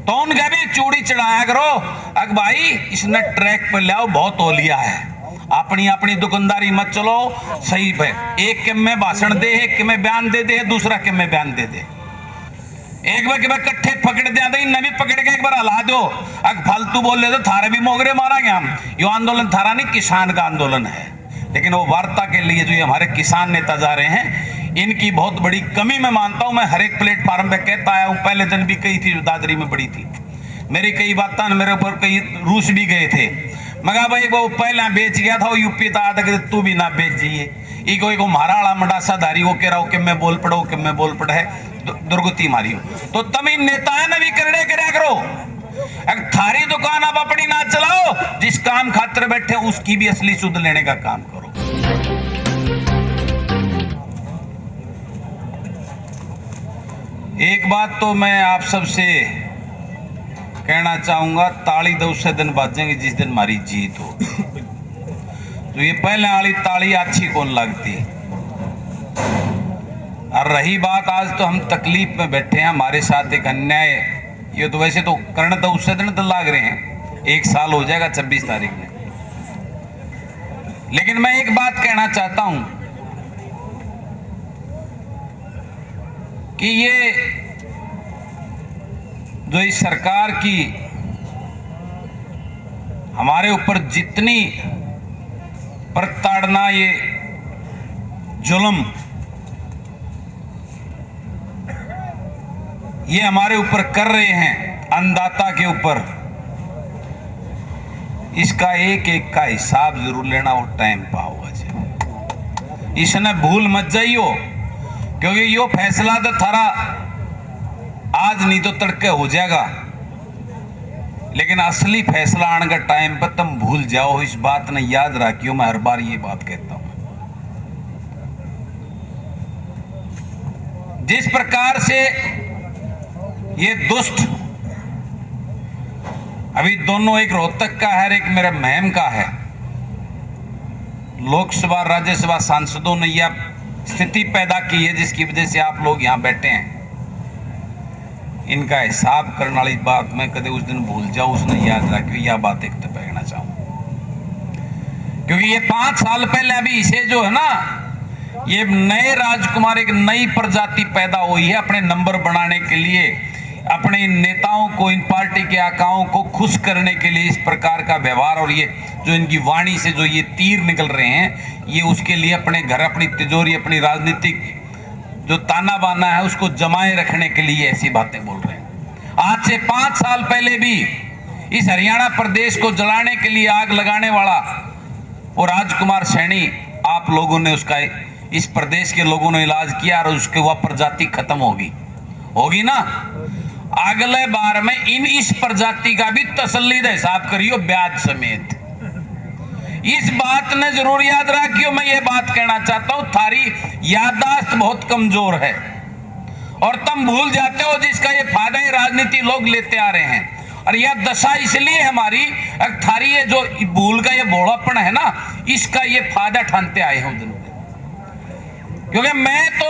तो उनका भी चूड़ी चढ़ाया करो। अग भाई इसने ट्रैक पर ले आओ, बहुत तौलिया है, अपनी अपनी दुकानदारी मत चलो। सही है, एक के में भाषण दे, एक के में बयान दे दे, दूसरा के में बयान दे दे। एक बार के बार कट्ठे पकड़ दिया था, इन भी पकड़ के एक बार हला दो। अगर फालतू बोल रहे तो थारे भी मोगरे मारेंगे हम। यो आंदोलन थारा नहीं, किसान का आंदोलन है। लेकिन वो वार्ता के लिए जो ये हमारे किसान नेता जा रहे हैं, इनकी बहुत बड़ी कमी मैं मानता हूं। मैं हर एक प्लेटफार्म पे कहता आया हूं, पहले दिन भी कही थी, दादरी में बड़ी थी मेरी कई बातें, मेरे ऊपर कई रूस भी गए थे। मगा भाई वो पहले बेच गया था, वो यूपी था, तू भी ना बेच जाइए। ई कोई को मारा आला मंडासा धारी वो कह रहा हो कि मैं बोल पड़ो, कि मैं बोल पड़ा है, दुर्गति मारी हो। तो तुम इन नेता है ना भी करड़े करया करो। अगर थारी दुकान आप अपनी ना चलाओ, जिस काम खातिर बैठे उसकी भी असली शुद्ध लेने का काम करो। एक बात तो मैं आप सबसे कहना चाहूंगा, ताली तो उससे दिन बाजेंगे जिस दिन हमारी जीत हो। तो ये पहले वाली ताली अच्छी कौन लगती। और रही बात, आज तो हम तकलीफ में बैठे हैं, हमारे साथ एक अन्याय, ये तो वैसे तो कर्ण तो उससे दिन तो लाग रहे हैं, 1 साल हो जाएगा 26 तारीख में। लेकिन मैं एक बात कहना चाहता हूं कि ये जो इस सरकार की हमारे ऊपर जितनी प्रताड़ना, ये जुल्म ये हमारे ऊपर कर रहे हैं, अन्नदाता के ऊपर, इसका एक एक का हिसाब जरूर लेना वो टाइम पाओगा। इसने भूल मत जाइयो, क्योंकि यो फैसला तो थारा आज नहीं तो तड़के हो जाएगा, लेकिन असली फैसला आने का टाइम पर तुम भूल जाओ। इस बात ने याद रखियो, मैं हर बार ये बात कहता हूं। जिस प्रकार से ये दुष्ट, अभी दोनों, एक रोहतक का है, एक मेरा महम का है, लोकसभा राज्यसभा सांसदों ने यह स्थिति पैदा की है जिसकी वजह से आप लोग यहां बैठे हैं। इनका हिसाब करने वाली बात मैं कदे उस दिन भूल जाऊं, उसने याद रखी। यह बात एक तो कहना चाहूं, क्योंकि ये 5 साल पहले अभी इसे जो है ना, ये नए राजकुमार, एक नई प्रजाति पैदा हुई है अपने नंबर बनाने के लिए, अपने इन नेताओं को, इन पार्टी के आकाओं को खुश करने के लिए इस प्रकार का व्यवहार, और ये जो इनकी वाणी से जो ये तीर निकल रहे हैं, ये उसके लिए अपने घर, अपनी तिजोरी, अपनी राजनीतिक जो ताना बाना है उसको जमाए रखने के लिए ऐसी बातें बोल रहे हैं। आज से 5 साल पहले भी इस हरियाणा प्रदेश को जलाने के लिए आग लगाने वाला वो राजकुमार सैनी, आप लोगों ने उसका, इस प्रदेश के लोगों ने इलाज किया और उसके वह प्रजाति खत्म होगी ना। अगले बार में इस प्रजाति का भी तसल्ली का हिसाब करियो, ब्याज समेत। इस बात ने जरूर याद रखियो। मैं ये बात कहना चाहता हूं, थारी याददाश्त बहुत कमजोर है और तुम भूल जाते हो जिसका ये फायदा ये राजनीति लोग लेते आ रहे हैं। और यह दशा इसलिए हमारी, थारी ये जो भूल का ये भोलापन है ना, इसका ये फायदा ठानते आए हैं दिन में। क्योंकि मैं तो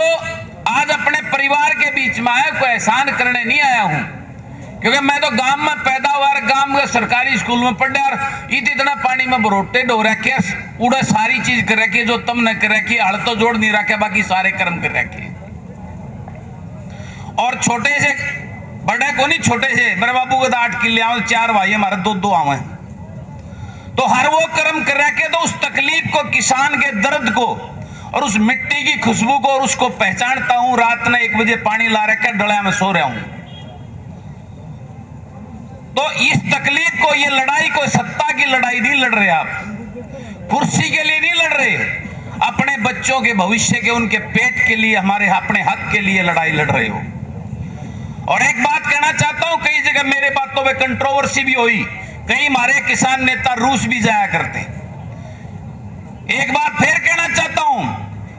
आज अपने परिवार के बीच में आया, कोई एहसान करने नहीं आया हूं, क्योंकि मैं तो गांव में पैदा हुआ, गांव के सरकारी स्कूल में पढ़े, और इतना पानी में बरोटे डो रखे, उड़ा सारी चीज कर रखी जो तुमने कर रखी, हल तो जोड़ नहीं रखे, बाकी सारे कर्म कर रखे। और छोटे से बड़े को नहीं, छोटे से मेरे बाबू को 8 किले आवे, 4 भाई हमारे 2 आवे, तो हर वो कर्म कर रखे। तो उस तकलीफ को, किसान के दर्द को, और उस मिट्टी की खुशबू को, और उसको पहचानता हूं। रात ने 1 बजे पानी ला रखा, डलिया में सो रहा हूं। तो इस तकलीफ को, ये लड़ाई को, सत्ता की लड़ाई नहीं लड़ रहे आप, कुर्सी के लिए नहीं लड़ रहे, अपने बच्चों के भविष्य के, उनके पेट के लिए, हमारे अपने हक के लिए लड़ाई लड़ रहे हो। और एक बात कहना चाहता हूं, कई जगह मेरे बातों में कंट्रोवर्सी भी हुई, कई हमारे किसान नेता रूस भी जाया करते। एक बात फिर कहना चाहता हूं,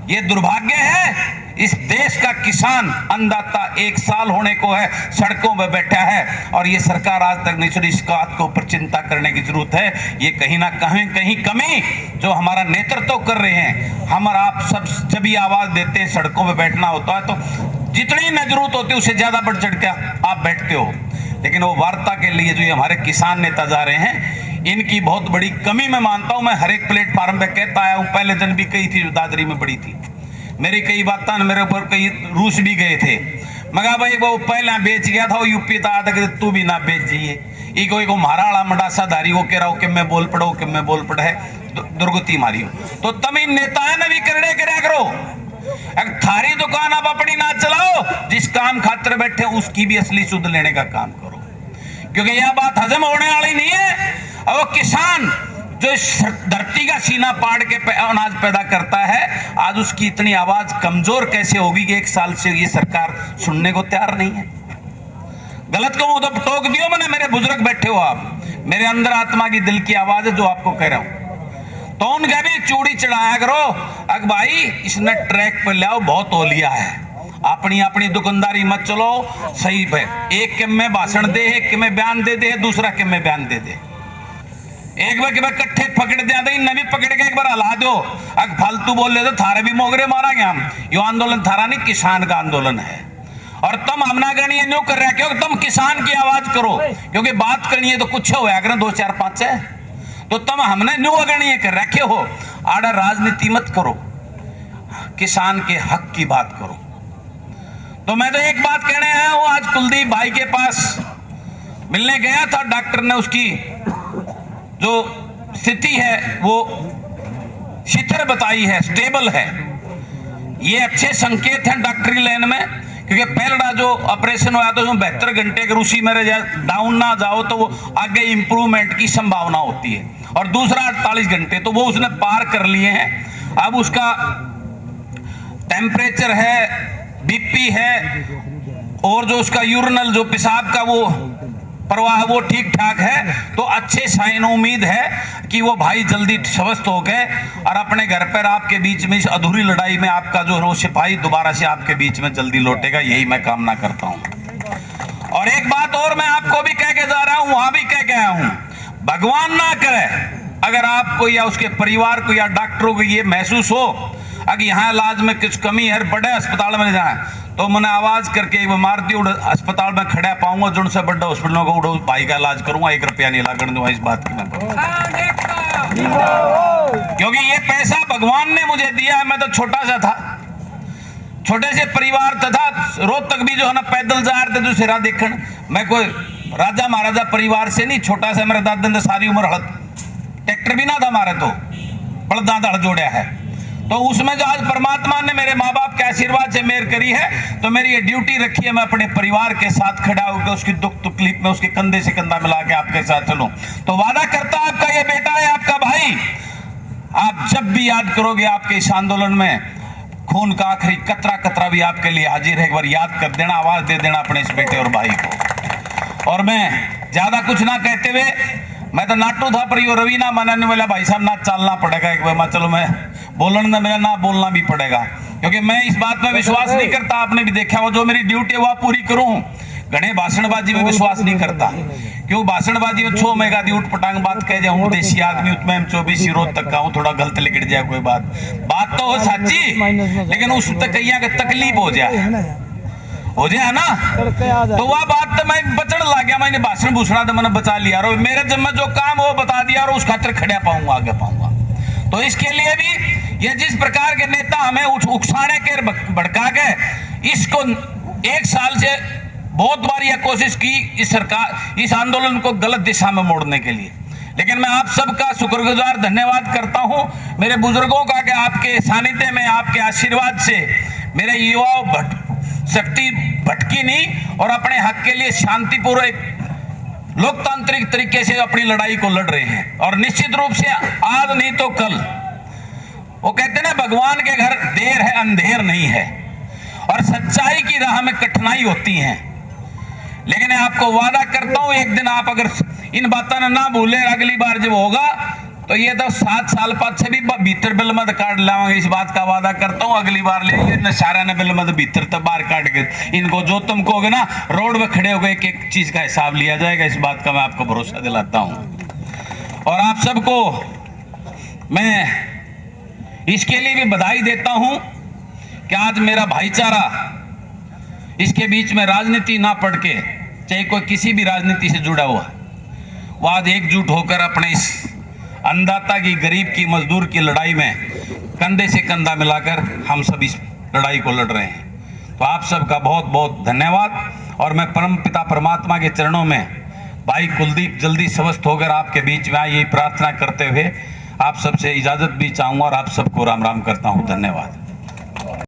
यह दुर्भाग्य है, इस देश का किसान अन्नदाता 1 साल होने को है, सड़कों में बैठा है, और ये सरकार आज तक नहीं छोड़ी। इस बात के ऊपर चिंता करने की जरूरत है। ये कहीं ना कहीं कमी जो हमारा नेतृत्व कर रहे हैं, हम और आप सब जब भी आवाज देते हैं, सड़कों में बैठना होता है, तो जितनी न जरूरत होती है उससे ज्यादा बढ़ चढ़ के आप बैठते हो। लेकिन वो वार्ता के लिए जो ये हमारे किसान नेता जा रहे हैं, इनकी बहुत बड़ी कमी मैं मानता हूं। मैं हर एक प्लेटफार्म पे कहता आया हूं, पहले दिन भी कही थी, दादरी में बड़ी थी, मेरी कई बातें मेरे ऊपर कई रूस भी गए थे। मगा भाई वो पहले बेच गया था, वो यूपी था, तू भी ना बेच जाइए। ई कोई को मारा वाला मंडासा धारी वो कह रहा हो कि मैं बोल पड़ो कि मैं बोल पड़ा है दुर्गति मारी हो। तो तुम इन नेताएं ने भी करने करया करो। थारी दुकान आप अपनी ना चलाओ, जिस काम खातिर बैठे उसकी भी असली सुध लेने का काम करो, क्योंकि यह बात हजम होने वाली नहीं है। और वो किसान जो इस धरती का सीना पाड़ के अनाज पैदा करता है, आज उसकी इतनी आवाज कमजोर कैसे होगी कि 1 साल से ये सरकार सुनने को तैयार नहीं है। गलत कहूं तो टोक दियो मैंने, मेरे बुजुर्ग बैठे हो आप, मेरे अंदर आत्मा की दिल की आवाज है जो आपको कह रहा हूं। तो उनका भी चूड़ी चढ़ाया करो। अग भाई इसने ट्रैक पर ले आओ, बहुत हो लिया है, अपनी अपनी दुकानदारी मत चलो। सही है, एक के में भाषण दे, एक के में बयान दे दे, दूसरा के में बयान दे दे, एक बार के बार कट्ठे पकड़ दे, नवी पकड़ के एक बार हला दो। अग फालतू बोल ले तो थारे भी मोगरे मारेंगे हम। यो आंदोलन थारा नहीं, किसान का आंदोलन है। और तुम हमना करनी है न्यू कर रहे, क्योंकि तुम किसान की आवाज करो, क्योंकि बात करनी है तो कुछ हो अगर 2 4 5 है, तो तुम हमने न्यू अगरणीय कर रखे हो। आड़ा राजनीति मत करो, किसान के हक की बात करो। तो मैं तो एक बात कहने आया हूं, आज कुलदीप भाई के पास मिलने गया था, डॉक्टर ने उसकी जो स्थिति है वो शिथिल बताई है, स्टेबल है। ये अच्छे संकेत हैं डॉक्टरी लाइन में, क्योंकि पहला जो ऑपरेशन हुआ तो उसमें 72 घंटे अगर उसी में डाउन ना जाओ तो वो आगे इंप्रूवमेंट की संभावना होती है, और दूसरा 48 घंटे, तो वो उसने पार कर लिए हैं। अब उसका टेम्परेचर है, बीपी है, और जो उसका यूरिनल जो पेशाब का वो प्रवाह वो ठीक ठाक है। तो अच्छे साइन, उम्मीद है कि वो भाई जल्दी स्वस्थ हो गए और अपने घर पर आपके बीच में इस अधूरी लड़ाई में आपका जो है वो सिपाही दोबारा से आपके बीच में जल्दी लौटेगा, यही मैं कामना करता हूं। और एक बात और मैं आपको भी कह के जा रहा हूं, वहां भी कह के आया हूं, भगवान ना करे अगर आपको या उसके परिवार को या डॉक्टरों को ये महसूस हो अगर यहाँ इलाज में कुछ कमी है, बड़े अस्पताल में जाए तो मैंने आवाज करके मारती अस्पताल में खड़ा पाऊंगा, जो से बड़े हॉस्पिटलों को उठो भाई का इलाज करूंगा, 1 रुपया नहीं लागण दूंगा। इस बात की मैं क्योंकि ये पैसा भगवान ने मुझे दिया है। मैं तो छोटा सा था, छोटे से परिवार तथा रोज तक भी जो है ना पैदल जा रहे थे जो सिरा देखन। मैं कोई राजा महाराजा परिवार से नहीं, छोटा सा, मेरे दादा ने सारी उम्र हड़त, ट्रैक्टर भी ना था हमारे, तो बड़दा हड़ जोड़ा है। तो उसमें जो आज परमात्मा ने मेरे माँ बाप के आशीर्वाद से मेहर करी है, तो मेरी ये ड्यूटी रखी है, मैं अपने परिवार के साथ खड़ा होकर उसकी दुख तकलीफ में उसके कंधे से कंधा मिला के आपके साथ चलूं। तो वादा करता आपका ये बेटा है, आपका भाई, आप जब भी याद करोगे आपके इस आंदोलन में खून का आखिरी कतरा कतरा भी आपके लिए हाजिर है। एक बार याद कर देना, आवाज दे देना अपने इस बेटे और भाई को। और मैं ज्यादा कुछ ना कहते हुए, मैं तो नाटू था पर यो रवि ना मानने वाला भाई साहब ना चलना पड़ेगा एक बार, मैं चलो मैं बोलने मेरा ना बोलना भी पड़ेगा, क्योंकि मैं इस बात में विश्वास नहीं करता। आपने भी देखा वो जो मेरी ड्यूटी है वो पूरी करूं। घने भाषणबाजी में विश्वास नहीं करता, क्यों भाषणबाजी में 6 मेगा दी उठ पटांग बात कह जाऊं, देसी आदमी उसमें 24 रोज तक का थोड़ा गलत लिखट जाए कोई बात तो हो साची, लेकिन उस तक तकलीफ हो जाए ना, तो वह बात तो मैं बचने लग गया। मैंने भाषण भूषणा तो मैंने बचा लिया और मेरे जब मैं जो काम हो बता दिया और उस खातिर खड़ा पाऊंगा, आगे पाऊंगा। तो इसके लिए भी ये जिस प्रकार के नेता हमें उकसाने के भड़का के इसको 1 साल से बहुत बार यह कोशिश की इस सरकार इस आंदोलन को गलत दिशा में मोड़ने के लिए, लेकिन मैं आप सबका शुक्रगुजार धन्यवाद करता हूं मेरे बुजुर्गों का कि आपके सानिध्य में आपके आशीर्वाद से मेरे युवाओं शक्ति भटकी नहीं और अपने हक के लिए शांतिपूर्वक लोकतांत्रिक तरीके से अपनी लड़ाई को लड़ रहे हैं। और निश्चित रूप से आज नहीं तो कल, वो कहते हैं ना भगवान के घर देर है अंधेर नहीं है, और सच्चाई की राह में कठिनाई होती है, लेकिन आपको वादा करता हूं एक दिन आप अगर इन बातों ना भूले, अगली बार जब होगा तो ये तो 7 साल बाद से भी भीतर बिल मत काट लाओगे, इस बात का वादा करता हूँ। अगली बार ले सारा ने बिल मत भीतर तक बाहर काट के इनको जो तुम कहोगे ना रोड पे खड़े हो गए एक एक चीज का हिसाब लिया जाएगा, इस बात का मैं आपको भरोसा दिलाता हूँ। और आप सबको मैं इसके लिए भी बधाई देता हूँ कि आज मेरा भाईचारा इसके बीच में राजनीति ना पढ़ के, चाहे कोई किसी भी राजनीति से जुड़ा हुआ, वो आज एकजुट होकर अपने इस अन्नदाता की, गरीब की, मजदूर की लड़ाई में कंधे से कंधा मिलाकर हम सब इस लड़ाई को लड़ रहे हैं। तो आप सबका बहुत बहुत धन्यवाद। और मैं परम पिता परमात्मा के चरणों में भाई कुलदीप जल्दी स्वस्थ होकर आपके बीच में आए, यही प्रार्थना करते हुए आप सबसे इजाजत भी चाहूंगा और आप सबको राम राम करता हूं। धन्यवाद।